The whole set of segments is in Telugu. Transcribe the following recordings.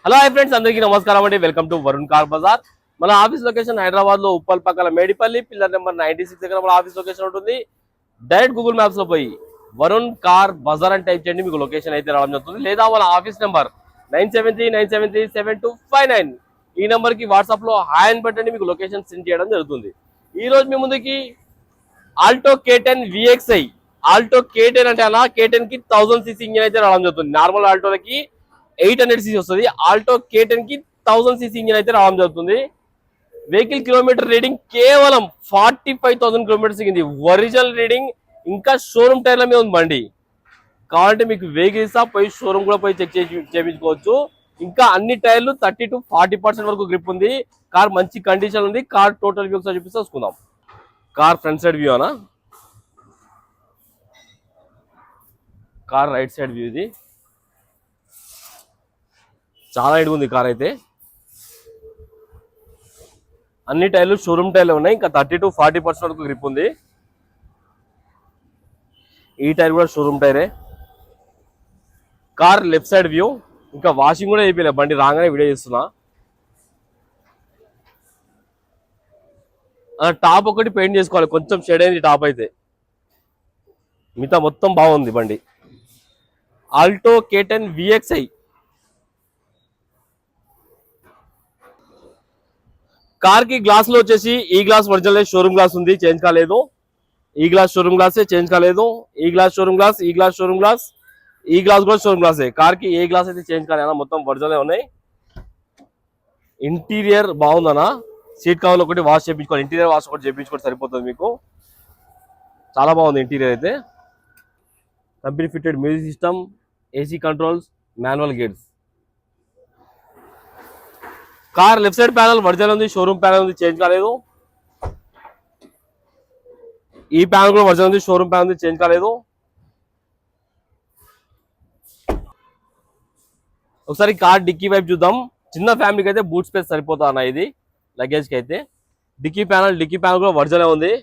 హలో హై ఫ్రెండ్స్, అందరికీ నమస్కారం అండి. Welcome to Varun car Bazar. మన ఆఫీస్ లొకేషన్ హైదరాబాద్ లో ఉప్పల్ పక్కల మేడిపల్లి పిల్లర్ నెంబర్ 96 దగ్గర మన ఆఫీస్ లొకేషన్ ఉంటుంది. డైరెక్ట్ గూగుల్ మ్యాప్స్ లో పోయి వరుణ్ కార్ బజార్ అని టైప్ చేయండి, మీకు లొకేషన్ అయితే రావడం జరుగుతుంది. లేదా మన ఆఫీస్ నెంబర్ 9739737259 ఈ నెంబర్ కి వాట్సాప్ లో హాయ్ అని పెట్టండి, మీకు లొకేషన్ సెండ్ చేయడం జరుగుతుంది. ఈ రోజు మీ ముందుకి Alto K10 VXI, Alto K10 అంటే అలా K10 కి 1000cc ఇంజిన్ అయితే రావడం జరుగుతుంది. నార్మల్ ఆల్టోలకి 800cc వస్తుంది, ఆల్టో K10 కి 1000cc ఇంజిన్ అయితే రావడం జరుగుతుంది. వెహికల్ కిలోమీటర్ రీడింగ్ కేవలం 45,000 కిలోమీటర్స్ దిగింది. ఒరిజినల్ రీడింగ్, ఇంకా షోరూమ్ టైర్ల మీద ఉంది బండి. కావాలంటే మీకు వెహికల్ ఇస్తా, పోయి షోరూమ్ కూడా పోయి చెక్ చేయించుకోవచ్చు. ఇంకా అన్ని టైర్లు 30 to 40% వరకు గ్రిప్ ఉంది. కార్ మంచి కండిషన్ ఉంది. కార్ టోటల్ వ్యూ ఒకసారి చూపిస్తే చూసుకుందాం. కార్ ఫ్రంట్ సైడ్ వ్యూ అనా, కార్ రైట్ సైడ్ వ్యూ. ఇది చాలా హైట్ ఉంది కార్ అయితే. అన్ని టైర్లు షోరూమ్ టైర్లు ఉన్నాయి. ఇంకా 30 to 40% వరకు గ్రిప్ ఉంది. ఈ టైర్ కూడా షోరూమ్ టైరే. Car left side view. ఇంకా వాషింగ్ కూడా అయిపోయలే, బండి రాగానే వీడియో చేస్తున్నా. టాప్ ఒకటి పెయింట్ చేసుకోవాలి, కొంచెం షెడ్ అయింది టాప్ అయితే. మిగతా మొత్తం బాగుంది బండి. Alto K10 VXI. కార్ కి గ్లాస్ లో వచ్చేసి ఈ గ్లాస్ ఒరిజినల్ షోరూమ్ గ్లాస్ ఉంది, చేంజ్ కాలేదు. ఈ గ్లాస్ షోరూమ్ గ్లాసే, చేంజ్ కాలేదు. ఈ గ్లాస్ షోరూమ్ గ్లాస్, ఈ గ్లాస్ షోరూమ్ గ్లాస్, ఈ గ్లాస్ కూడా షోరూమ్ గ్లాసే. కార్ కి ఏ గ్లాస్ అయితే చేంజ్ కాలేదు, మొత్తం ఒరిజినల్ ఉన్నాయి. ఇంటీరియర్ బాగుందనా. సీట్ కవర్లు ఒకటి వాష్ చేయించుకోవాలి, ఇంటీరియర్ వాష్ ఒకటి చేయించుకోవాలి సరిపోతుంది మీకు. చాలా బాగుంది ఇంటీరియర్ అయితే. Company fitted music system, AC controls, manual gates. Car left side panel original ఉంది, షోరూమ్ ప్యానల్ ఉంది, చేంజ్ కాలేదు. ఈ ప్యానల్ కూడా ఒరిజినల్ ఉంది, షోరూమ్ ప్యానల్ ఉంది, చేంజ్ కాలేదు. ఒకసారి కార్ డిక్కీ వైపు చూద్దాం. చిన్న ఫ్యామిలీకి అయితే బూట్ స్పేస్ సరిపోతా అన్న ఇది, లగేజ్ కి అయితే. డిక్కీ ప్యానల్ కూడా ఒరిజినల్ ఉంది.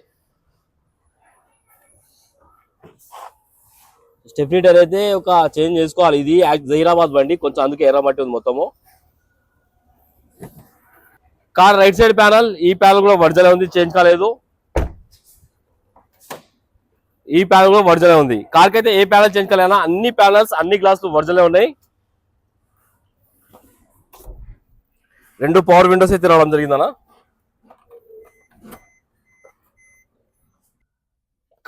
స్టెఫ్నీ టైర్ అయితే ఒక చేంజ్ చేసుకోవాలి. ఇది జైరాబాద్ బండి, కొంచెం అందుకే ఎర్రమట్టి ఉంది మొత్తము. కార్ రైట్ సైడ్ ప్యానల్, ఈ ప్యానల్ కూడా ఒరిజినల్ ఉంది, చేంజ్ కాలేదు. ఈ ప్యానల్ కూడా ఒరిజినల్ ఉంది. కార్ కి అయితే ఏ ప్యానల్ చేంజ్ కాలేనా, అన్ని ప్యానల్స్ అన్ని గ్లాసులు ఒరిజినల్ ఉన్నాయి. 2 పవర్ విండోస్ అయితే రావడం జరిగిందనా.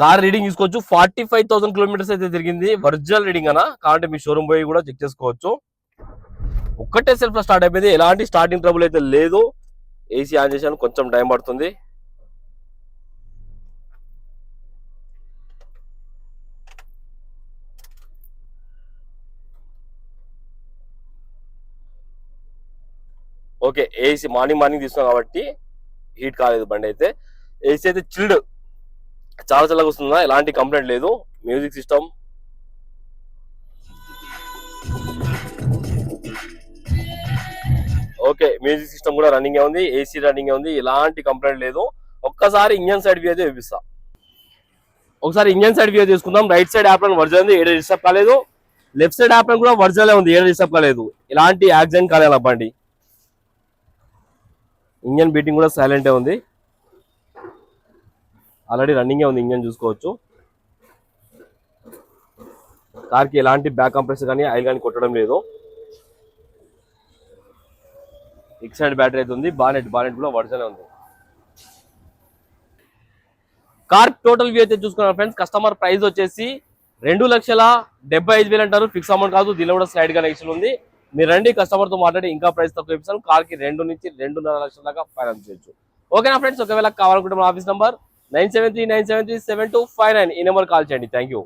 కార్ రీడింగ్ తీసుకోవచ్చు, 45,000 కిలోమీటర్స్ అయితే తిరిగింది. ఒరిజినల్ రీడింగ్ అనా, కాబట్టి మీ షోరూమ్ పోయి కూడా చెక్ చేసుకోవచ్చు. ఒక్కటే సెల్ఫ్ లో స్టార్ట్ అయిపోయింది, ఎలాంటి స్టార్టింగ్ ట్రబుల్ అయితే లేదు. ఏసీ ఆన్ చేసాను, కొంచెం టైం పడుతుంది. ఓకే, ఏసీ మార్నింగ్ తీసుకున్నాం కాబట్టి హీట్ కాలేదు బండి అయితే. ఏసీ అయితే చిల్డ్, చాలా చల్లగా వస్తుందా, ఎలాంటి కంప్లైంట్ లేదు. Music system, okay, music system కూడా రన్నింగ్ ఉంది, ఏసీ రన్నింగ్ ఉంది, ఎలాంటి కంప్లైంట్ లేదు. ఒక్కసారి ఇంజన్ సైడ్ వ్యూ అయితే చూపిస్తా. ఒకసారి ఇంజన్ సైడ్ వ్యూ తీసుకుందాం. రైట్ సైడ్ యాప్లన్ ఒరిజినల్ ఉంది, ఏడ డిస్టర్బ్ కాలేదు. లెఫ్ట్ సైడ్ యాప్లన్ కూడా ఒరిజినల్ ఉంది, ఏడ డిస్టర్బ్ కాలేదు. ఎలాంటి యాక్సిడెంట్ కాలేదు బండి. ఇంజన్ బీటింగ్ కూడా సైలెంటే ఉంది, ఆల్రెడీ రన్నింగే ఉంది. ఇంజన్ చూసుకోవచ్చు. కార్కి ఎలాంటి బ్యాక్ కంప్రెసర్ కానీ ఆయిల్ కానీ కొట్టడం లేదు. ఎక్స్ సైడ్ బ్యాటరీ అయితే ఉంది. బానెట్ కూడా ఒరిజినల్ ఉంది. కార్ టోటల్ వ్యూ అయితే చూసుకున్నాం ఫ్రెండ్స్. కస్టమర్ ప్రైస్ వచ్చేసి 2,75,000 అంటారు, ఫిక్స్ అమౌంట్ కాదు. దీనిలో కూడా స్లైడ్ గా నెక్స్ట్ ఉంది. మీరు రండి, కస్టమర్ తో మాట్లాడి ఇంకా ప్రైస్ తక్కువ ఇప్పిస్తాను. కార్ కి 2 నుంచి 2.5 లక్షల దాకా ఫైనాన్స్ చేయొచ్చు. ఓకేనా ఫ్రెండ్స్? ఒకవేళ కావాలనుకుంటే మన ఆఫీస్ నంబర్ 9739737259 ఈ నెంబర్ కాల్ చేయండి. Thank you.